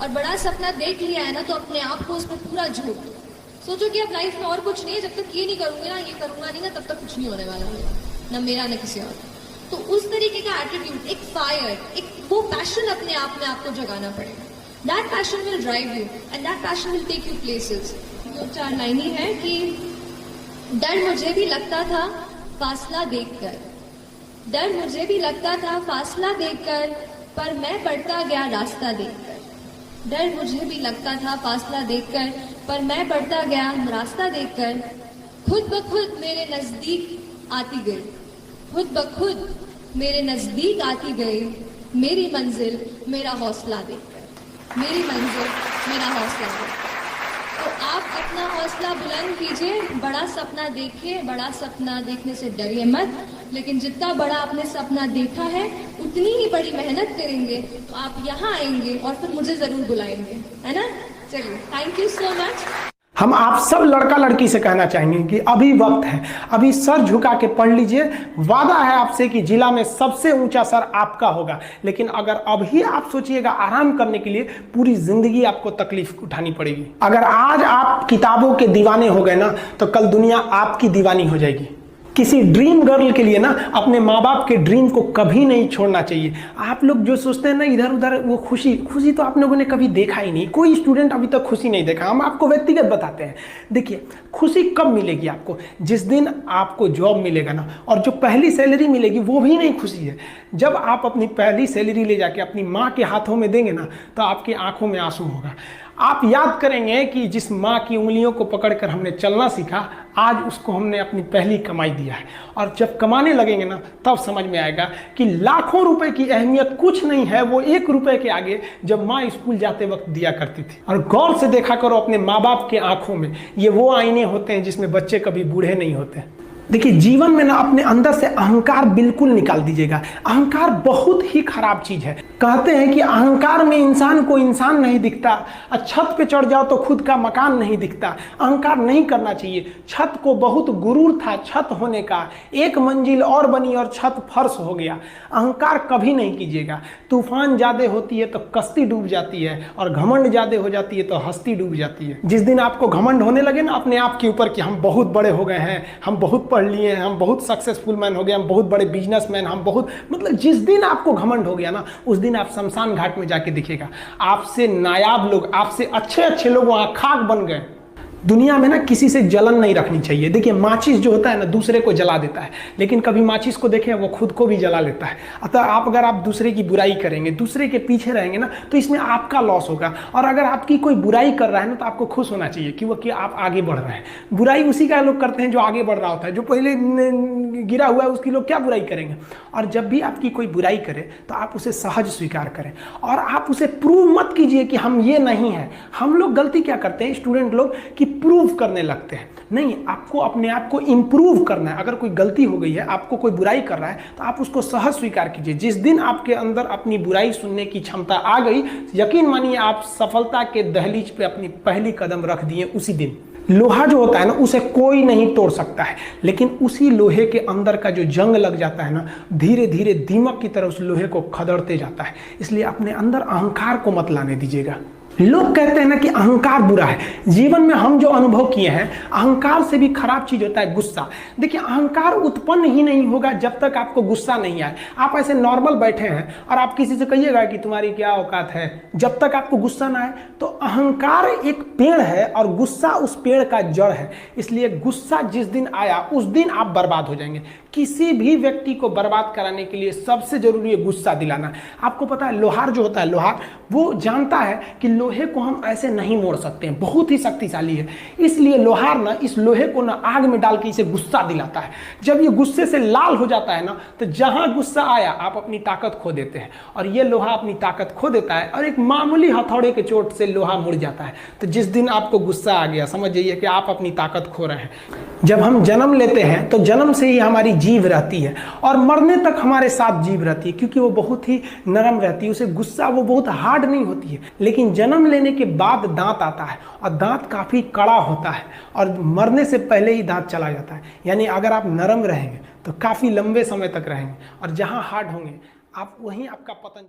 और बड़ा सपना देख लिया है ना, तो अपने आप को उसमें पूरा झोंक दो। सोचो कि अब लाइफ में और कुछ नहीं है, जब तक ये नहीं करूंगी ना, ये करूंगा नहीं ना, तब तक कुछ नहीं होने वाला है, ना मेरा ना किसी और। तो उस तरीके का एटीट्यूड, एक फायर, एक वो पैशन अपने आप में आपको जगाना पड़ेगा। That passion will drive you and that passion will take you places. जो 4 लाइन ही है कि डर मुझे भी लगता था फासला देखकर, डर मुझे भी लगता था फासला देखकर, पर मैं बढ़ता गया रास्ता देखकर। डर मुझे भी लगता था फासला देखकर, पर मैं बढ़ता गया रास्ता देखकर। खुद ब खुद मेरे नजदीक आती गई, खुद ब खुद मेरे नजदीक आती गई, मेरी मंजिल मेरा हौसला देखकर, मेरी मंजिल मेरा हौसला देखकर। तो आप अपना हौसला बुलंद कीजिए, बड़ा सपना देखिए, बड़ा सपना देखने से डरिए मत, लेकिन जितना बड़ा आपने सपना देखा है उतनी ही बड़ी मेहनत करेंगे तो आप यहाँ आएंगे और फिर मुझे जरूर बुलाएंगे, है ना। चलिए, थैंक यू सो मच। हम आप सब लड़का लड़की से कहना चाहेंगे कि अभी वक्त है, अभी सर झुका के पढ़ लीजिए। वादा है आपसे कि जिला में सबसे ऊंचा सर आपका होगा, लेकिन अगर अभी आप सोचिएगा आराम करने के लिए, पूरी जिंदगी आपको तकलीफ उठानी पड़ेगी। अगर आज आप किताबों के दीवाने हो गए ना, तो कल दुनिया आपकी दीवानी हो जाएगी। किसी ड्रीम गर्ल के लिए ना अपने माँ बाप के ड्रीम को कभी नहीं छोड़ना चाहिए। आप लोग जो सोचते हैं ना इधर उधर, वो खुशी तो आप लोगों ने कभी देखा ही नहीं। कोई स्टूडेंट अभी तक खुशी नहीं देखा। हम आपको व्यक्तिगत बताते हैं। देखिए, खुशी कब मिलेगी आपको? जिस दिन आपको जॉब मिलेगा ना, और जो पहली सैलरी मिलेगी वो भी नहीं खुशी है। जब आप अपनी पहली सैलरी ले जाके अपनी माँ के हाथों में देंगे ना, तो आपकी आंखों में आंसू होगा। आप याद करेंगे कि जिस माँ की उंगलियों को पकड़कर हमने चलना सीखा, आज उसको हमने अपनी पहली कमाई दिया है। और जब कमाने लगेंगे ना, तब समझ में आएगा कि लाखों रुपए की अहमियत कुछ नहीं है वो 1 रुपए के आगे, जब माँ स्कूल जाते वक्त दिया करती थी। और गौर से देखा करो अपने माँ बाप के आंखों में, ये वो आईने होते हैं जिसमें बच्चे कभी बूढ़े नहीं होते। देखिए, जीवन में ना अपने अंदर से अहंकार बिल्कुल निकाल दीजिएगा। अहंकार बहुत ही खराब चीज है। कहते हैं कि अहंकार में इंसान को इंसान नहीं दिखता, और छत पे चढ़ जाओ तो खुद का मकान नहीं दिखता। अहंकार नहीं करना चाहिए। छत को बहुत गुरूर था छत होने का, 1 मंजिल और बनी और छत फर्श हो गया। अहंकार कभी नहीं कीजिएगा। तूफान ज्यादा होती है तो कश्ती डूब जाती है, और घमंड ज्यादा हो जाती है तो हस्ती डूब जाती है। जिस दिन आपको घमंड होने लगे ना अपने आप के ऊपर कि हम बहुत बड़े हो गए हैं, हम बहुत पढ़ लिए हैं, हम बहुत सक्सेसफुल मैन हो गए, हम बहुत बड़े बिजनेसमैन, हम बहुत, मतलब जिस दिन आपको घमंड हो गया ना, उस दिन आप शमशान घाट में जाके दिखेगा आपसे नायाब लोग, आपसे अच्छे अच्छे लोग वहां खाक बन गए। दुनिया में ना किसी से जलन नहीं रखनी चाहिए। देखिए, माचिस जो होता है ना दूसरे को जला देता है, लेकिन कभी माचिस को देखें वो खुद को भी जला लेता है। अतः अगर आप दूसरे की बुराई करेंगे, दूसरे के पीछे रहेंगे ना, तो इसमें आपका लॉस होगा। और अगर आपकी कोई बुराई कर रहा है ना, तो आपको खुश होना चाहिए कि आप आगे बढ़ रहे हैं। बुराई उसी का लोग करते हैं जो आगे बढ़ रहा होता है। जो पहले गिरा हुआ है उसकी लोग क्या बुराई करेंगे। और जब भी आपकी कोई बुराई करे तो आप उसे सहज स्वीकार करें, और आप उसे प्रूव मत कीजिए कि हम ये नहीं है। हम लोग गलती क्या करते हैं स्टूडेंट लोग, कि प्रूव करने लगते हैं। नहीं, आपको अपने आप को इंप्रूव करना है। अगर कोई गलती हो गई है, आपको कोई बुराई कर रहा है, तो आप उसको सहज स्वीकार कीजिए। जिस दिन आपके अंदर अपनी बुराई सुनने की क्षमता आ गई, यकीन मानिए आप सफलता के दहलीज पे अपनी पहली कदम रख दिए उसी दिन। लोहा जो होता है ना, उसे कोई नहीं तोड़ सकता है, लेकिन उसी लोहे के अंदर का जो जंग लग जाता है ना, धीरे धीरे दीमक की तरह उस लोहे को खदड़ते जाता है। इसलिए अपने अंदर अहंकार को मत लाने दीजिएगा। लोग कहते हैं ना कि अहंकार बुरा है। जीवन में हम जो अनुभव किए हैं, अहंकार से भी खराब चीज होता है गुस्सा। देखिए, अहंकार उत्पन्न ही नहीं होगा जब तक आपको गुस्सा नहीं आए। आप ऐसे नॉर्मल बैठे हैं और आप किसी से कहिएगा कि तुम्हारी क्या औकात है, जब तक आपको गुस्सा ना आए। तो अहंकार एक पेड़ है और गुस्सा उस पेड़ का जड़ है। इसलिए गुस्सा जिस दिन आया उस दिन आप बर्बाद हो जाएंगे। किसी भी व्यक्ति को बर्बाद कराने के लिए सबसे जरूरी है गुस्सा दिलाना। आपको पता है, लोहार जो होता है, लोहार वो जानता है कि लोहे को हम ऐसे नहीं मोड़ सकते हैं, बहुत ही शक्तिशाली है। इसलिए लोहार ना इस लोहे को ना आग में डाल के इसे गुस्सा दिलाता है। जब ये गुस्से से लाल हो जाता है ना, तो जहां गुस्सा आया आप अपनी ताकत खो देते हैं, और ये लोहा अपनी ताकत खो देता है, और एक मामूली हथौड़े के चोट से लोहा मुड़ जाता है। तो जिस दिन आपको गुस्सा आ गया, समझ जाइए कि आप अपनी ताकत खो रहे हैं। जब हम जन्म लेते हैं तो जन्म से ही हमारी जीभ रहती है, और मरने तक हमारे साथ जीभ रहती है, क्योंकि वो बहुत ही नरम रहती है। उसे गुस्सा वो बहुत हार्ड नहीं होती है। लेकिन जन्म लेने के बाद दांत आता है, और दांत काफी कड़ा होता है, और मरने से पहले ही दांत चला जाता है। यानी अगर आप नरम रहेंगे तो काफी लंबे समय तक रहेंगे, और जहां हार्ड होंगे आप वहीं आपका पतन